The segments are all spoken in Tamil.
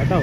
बताओ।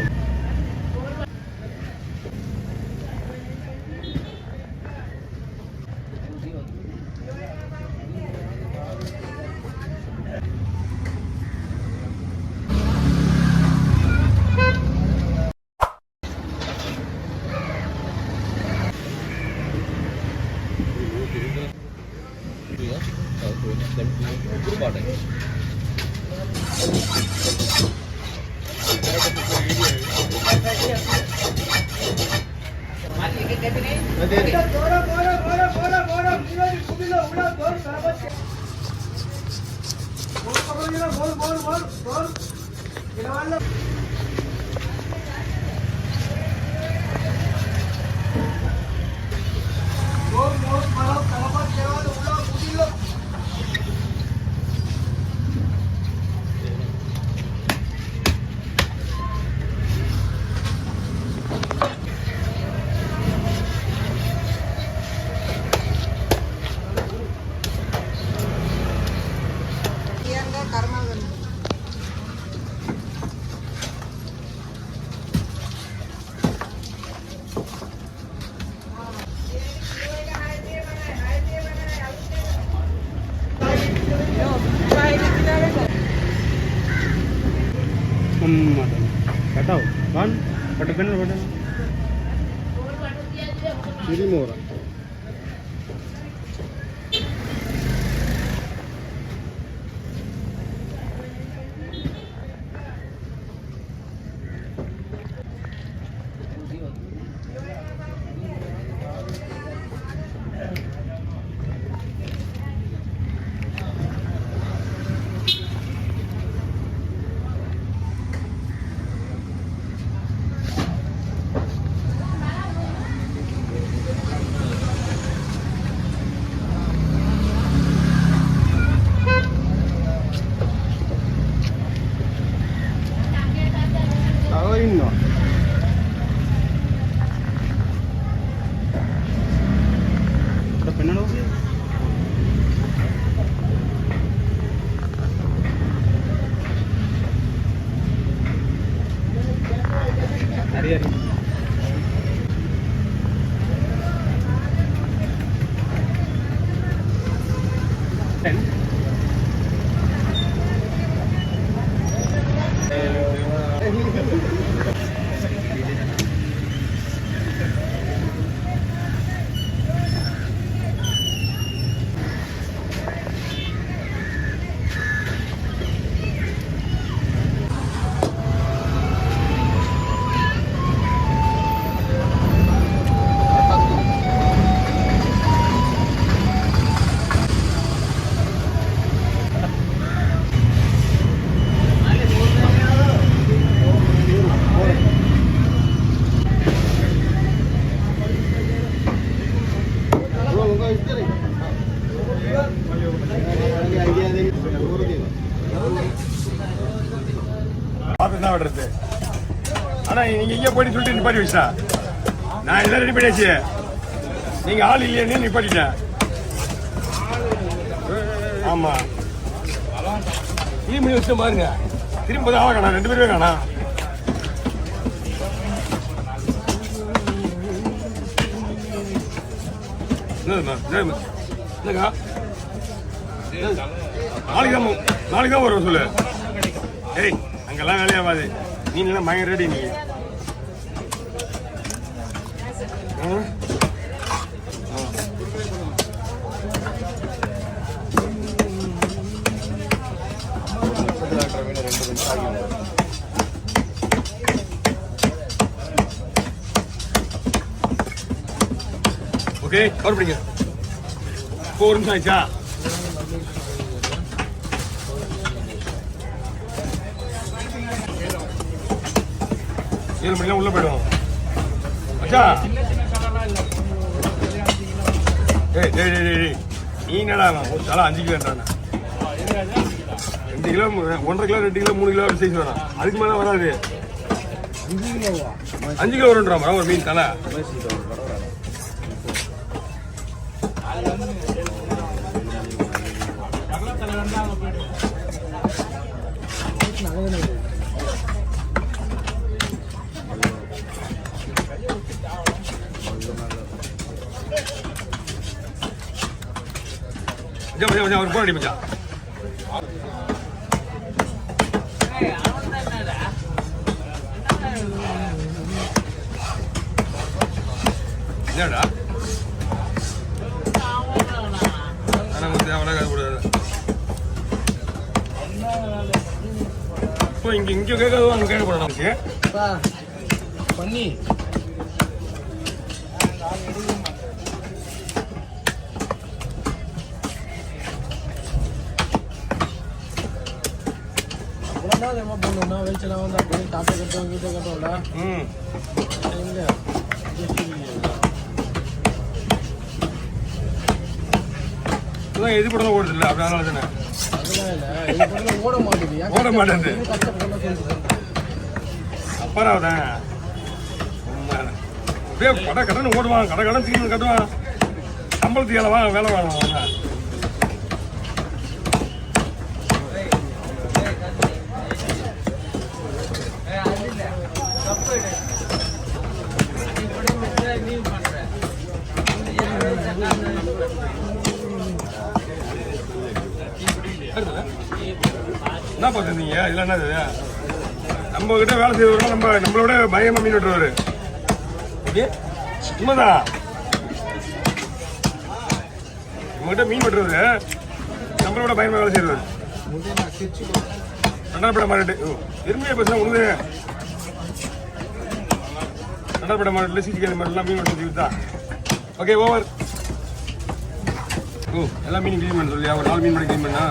बताओ कौन बटन बटन मोरा no. ¿Pero penal o qué? Ari. Ten. ஆனா நீங்க இங்க போய் சொல்லிட்டு நிப்பாட்டி வச்சா நான் எல்லாம் ரெடி பண்ணியாச்சு. நீங்க ஆள் இல்லையே நிப்பாட்டிட்டேன். ஆமா கிளீன் பண்ணி வச்சு பாருங்க. திரும்ப ஆள காணா, 2 பேருமே காணா. என்னக்கா நாளைக்கு தான் வரும் சொல்லு. ஏய் அங்கெல்லாம் வேலையாகாது. நீ எல்லாம் பயங்கர ரெடி. நீ ஓகே கவர் பண்ணிங்க. 4 நிமிஷம் ஆயிடுச்சா? மணிலாம் உள்ள போயிடும். அச்சா நீ என்னடா ஒரு தலை 5 கிலோன்றானே. 2 kilo 1.5 kilo 2 kilo 3 kilo size வேணும். அதுக்கு மேலே வராது. 5 கிலோ வரும்ன்றா ஒரு மீன் தலை. ஒரு போன் அடி மச்சான். என்னடா இப்போ இங்க கேட்கறது அங்கே கேட்க போறோம் நமக்கு பண்ணி அவ்வளோதான் பண்ணணும்னா வெளிச்செல்லாம் வந்து அப்படியே காப்பை கட்டுவோம் கீட்டை கட்டுவோம்ல. இல்லை இப்போதான் எது படம் ஓடுது இல்லை அப்படி அதனால தானே அதெல்லாம் இல்லை இது படம் ஓட மாட்டேங்குது. ஓட மாட்டேங்குது கஷ்டப்பட்டு சொல்லுது அப்புறம் தான் அப்படியே கடை கடன் ஓடுவான் கடை கடன் தீர்ந்து கட்டுவான் சம்பளத்துக்கு வேலை வேலை வாங்குவான். என்ன பார்த்துருந்தீங்க இல்லை என்னது நம்ம கிட்ட வேலை செய்யறவங்க நம்மளோட பயமா மீன் விட்டுருவாரு. உண்மைதான் நம்மகிட்ட மீன் விட்டுருவாரு நம்மளோட பயமா வேலை செய்யறவர். ரெண்டாயிரம் மாட்டு எருமையை பேசுனா உனது ரெண்டாயிரம் மாட்டுல சிசிக்கல் மாட்டுலாம் மீன் வெட்டி தான். Okay over. ஓ எல்லாம் மீன் கிளீன் பண்ண சொல்லியா ஒரு 4 மீன் மட்டும் கிளீன் பண்ணா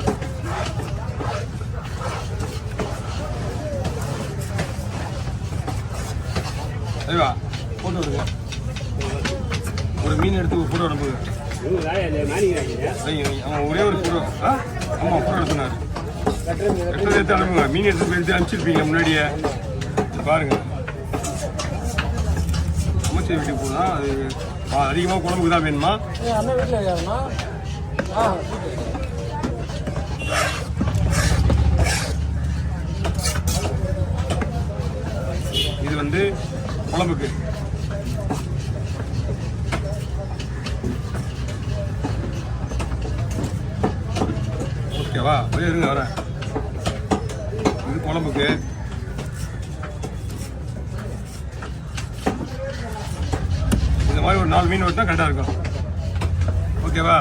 சரிவா போட்டோ விடுங்க. ஒரு மீன் எடுத்து ஒரு ஃபோட்டோ அனுப்புங்க. அவன் ஒரே ஒரு ஃபோட்டோ ஆமாம் ஃபோட்டோ எடுத்துனாரு எடுத்து அனுப்புங்க. மீன் எடுத்து எடுத்து அனுப்பிச்சிருப்பீங்க முன்னாடியே பாருங்க. அமைச்சர் வீட்டுக்கு போனால் அது அதிகமாக குழம்புக்கு தான் வேணுமா? அண்ணன் வீட்டில் இருக்காருண்ணா. இது வந்து குழம்புக்கு. ஓகேவா அப்படியே இருங்க வரேன். இது குழம்புக்கு. இந்த மாதிரி ஒரு 4 மீன் வெட்டினா கரெக்டாக இருக்கும். ஓகேவா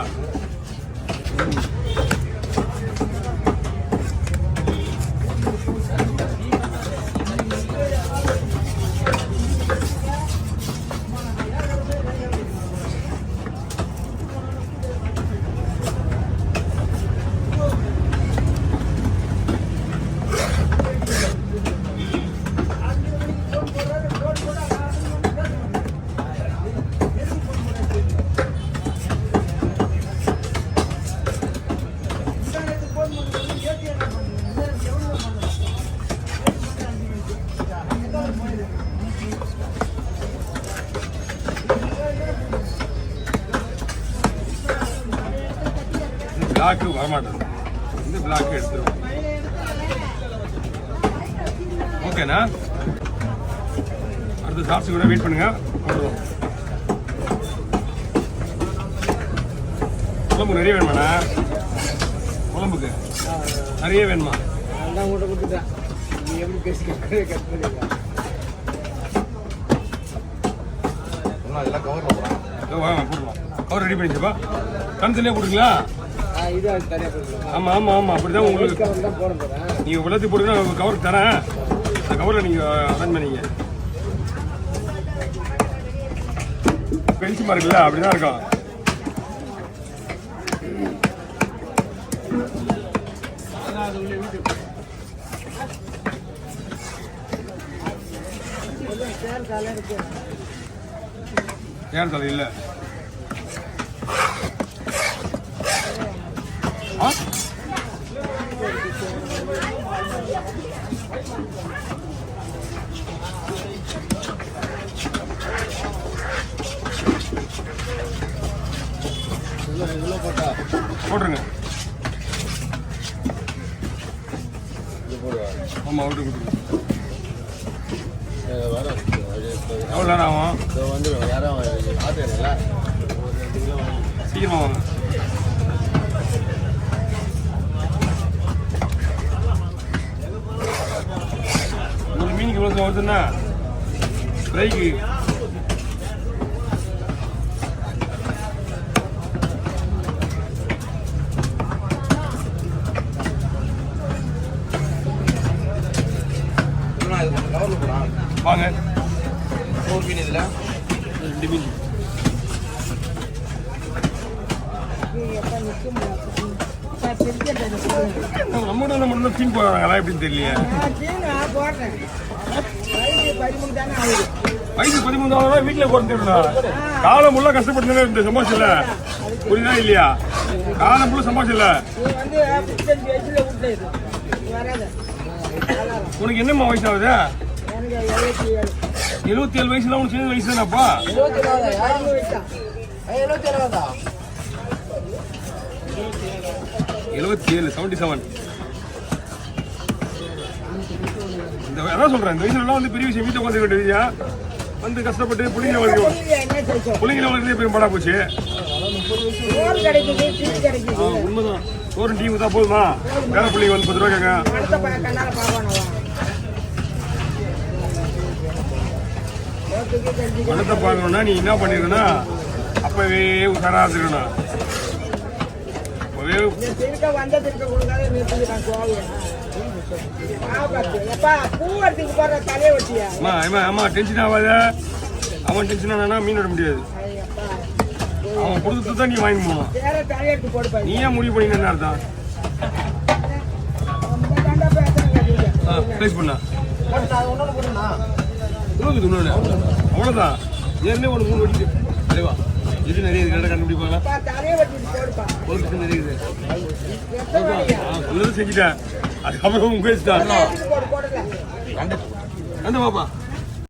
பிளாக்கு வரமாட்டேன். இந்த பிளாக்கு எடுத்துருவோம். ஓகேண்ணா அடுத்த சாப்ஸ் கூட வெயிட் பண்ணுங்க. போடுவோம். குழம்பு நிறைய வேணுமாண்ணா? குழம்புக்கு நிறைய வேணுமா? நான் உங்கள்கிட்ட கொடுத்துட்டேன். நீ எப்படி பேசி கட் பண்ணிடலாம். அதெல்லாம் கவர் பண்ணலாம். போடுவோம். கவர் ரெடி பண்ணிச்சுப்பா. கணத்துலேயே கொடுங்களா? இது அது தனியாக போடுறேன். ஆமாம் ஆமாம் ஆமாம் அப்படிதான் உங்களுக்கு கவர் தான் போட போகிறேன். நீங்கள் வெள்ளத்தி போடுங்கன்னா கவர் தரேன். அந்த கவரில் நீங்கள் அரேஞ்ச் பண்ணிங்க. பென்சில் இருக்குல்ல அப்படிதான் இருக்கும். ஏன் தலை இல்லை போட்டுருங்க. ஆமாம் விட்டு கொடுத்துருங்க. எவ்வளோ நேரம் ஆகும்? யாரும் சீக்கிரமாக வாங்க. வருதுன்னா ஃப்ரைக்கு இது கொஞ்சம் கவர்ல போறான் வாங்க 4 மீன் இதுல 2 மீன் நம்ம மட்டும் தீன் போறாங்களா எப்படின்னு தெரியலையே வயசு 13 வீட்டுல குறைஞ்சிருந்தா காலம் முள்ள கஷ்டப்பட்டு இந்த சம்பாஷம் இல்ல புரியுதா இல்லையா காலம் முள்ள சம்பாஷம் இல்ல உனக்கு என்னம்மா வயசு ஆகுது 77 வயசுல உனக்கு சின்ன வயசு தானப்பா 77 இந்த அதான் சொல்றேன் இந்த வயசுல வந்து பெரிய விஷயம் வீட்டை உட்காந்து வேண்டியது வந்து கஷ்டப்பட்டு பிள்ளைங்களை வளர்க்கறதே பெரும் படா போச்சு உண்மைதான் சோறு டீ ஊத்தா போதுமா வேற பிள்ளைங்க வந்து 10 ரூபா கேட்க பணத்தை பார்க்கணும்னா நீ என்ன பண்ணிருக்கனா அப்பவே உசாரா இருந்துக்கணும் அப்பவே ஆமா டென்ஷன் ஆகாத அவன் டென்ஷன் ஆனா மீன் விட முடியாது அவன் கொடுத்து தான் நீ வாங்கி போகணும் நீ ஏன் முடிவு பண்ணின்னு அர்த்தம் ப்ளேஸ் பண்ணா அவ்வளோதான் ஏற்கனவே ஒரு 3 வட்டி அரைவா இது நிறைய இருக்குது கண்டுபிடிப்பாங்களா நிறைய இருக்குது சொல்லதான் செஞ்சுட்டேன் அதுக்கப்புறம் பேசிட்டா அந்த பாப்பா